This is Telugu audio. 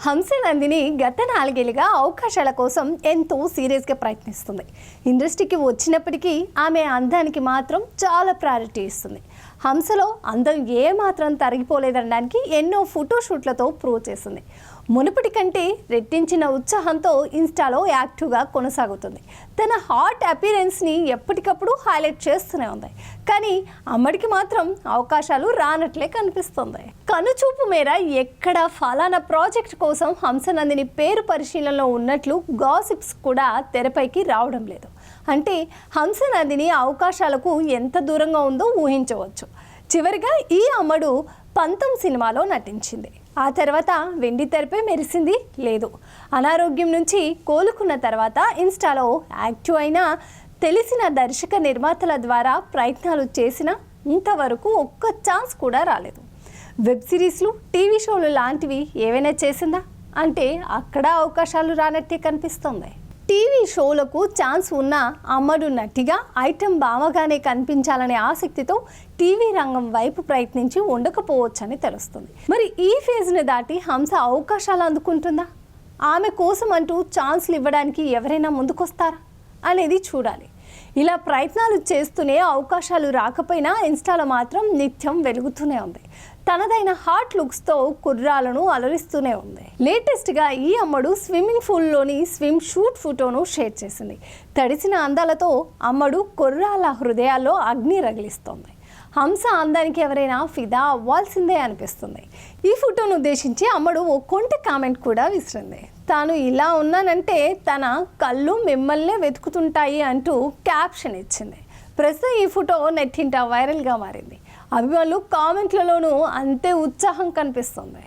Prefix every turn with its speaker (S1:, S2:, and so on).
S1: హంసనందిని గత 4 ఏళ్లుగా అవకాశాల కోసం ఎంతో సీరియస్గా ప్రయత్నిస్తుంది. ఇండస్ట్రీకి వచ్చినప్పటికీ ఆమె అందానికి మాత్రం చాలా ప్రయారిటీ ఇస్తుంది. హంసలో అందం ఏమాత్రం తరిగిపోలేదనడానికి ఎన్నో ఫోటోషూట్లతో ప్రూవ్ చేసింది. మునుపటి కంటే రెట్టించిన ఉత్సాహంతో ఇన్స్టాలో యాక్టివ్గా కొనసాగుతుంది. తన హాట్ అపీరెన్స్ని ఎప్పటికప్పుడు హైలైట్ చేస్తూనే ఉంది. కానీ అమ్మడికి మాత్రం అవకాశాలు రానట్లే కనిపిస్తుంది. కనుచూపు మేర ఎక్కడ ఫలానా ప్రాజెక్ట్ కోసం హంసనందిని పేరు పరిశీలనలో ఉన్నట్లు గాసిప్స్ కూడా తెరపైకి రావడం లేదు. అంటే హంసనందిని అవకాశాలకు ఎంత దూరంగా ఉందో ఊహించవచ్చు. చివరిగా ఈ అమ్మడు పంతం సినిమాలో నటించింది. ఆ తర్వాత వెండి తెరపై మెరిసింది లేదు. అనారోగ్యం నుంచి కోలుకున్న తర్వాత ఇన్స్టాలో యాక్టివ్ అయినా తెలిసిన దర్శక నిర్మాతల ద్వారా ప్రయత్నాలు చేసినా ఇంతవరకు ఒక్క ఛాన్స్ కూడా రాలేదు. వెబ్ సిరీస్లు, టీవీ షోలు లాంటివి ఏవైనా చేసిందా అంటే అక్కడ అవకాశాలు రానట్టే కనిపిస్తుంది. టీవీ షోలకు ఛాన్స్ ఉన్న అమ్మడు నటిగా ఐటెం బామగానే కనిపించాలనే ఆసక్తితో టీవీ రంగం వైపు ప్రయత్నించి ఉండకపోవచ్చని తెలుస్తుంది. మరి ఈ ఫేజ్ని దాటి హంస అవకాశాలు అందుకుంటుందా? ఆమె కోసం అంటూ ఛాన్స్లు ఇవ్వడానికి ఎవరైనా ముందుకొస్తారా అనేది చూడాలి. ఇలా ప్రయత్నాలు చేస్తూనే అవకాశాలు రాకపోయినా ఇన్స్టాలో మాత్రం నిత్యం వెలుగుతూనే ఉంది. తనదైన హాట్ లుక్స్తో కుర్రాలను అలరిస్తూనే ఉంది. లేటెస్ట్గా ఈ అమ్మడు స్విమ్మింగ్ పూల్లోని స్విమ్ షూట్ ఫోటోను షేర్ చేసింది. తడిసిన అందాలతో అమ్మడు కుర్రాల హృదయాల్లో అగ్ని రగిలిస్తోంది. హంస అందానికి ఎవరైనా ఫిదా అవ్వాల్సిందే అనిపిస్తుంది. ఈ ఫోటోను ఉద్దేశించి అమ్మడు ఓ కొంటె కామెంట్ కూడా విసిరింది. తాను ఇలా ఉన్నానంటే తన కళ్ళు మిమ్మల్నే వెతుకుతుంటాయి అంటూ క్యాప్షన్ ఇచ్చింది. ప్రస్తుతం ఈ ఫోటో నెట్టింట వైరల్గా మారింది. అభిమానులు కామెంట్లలోనూ అంతే ఉత్సాహం కనిపిస్తుంది.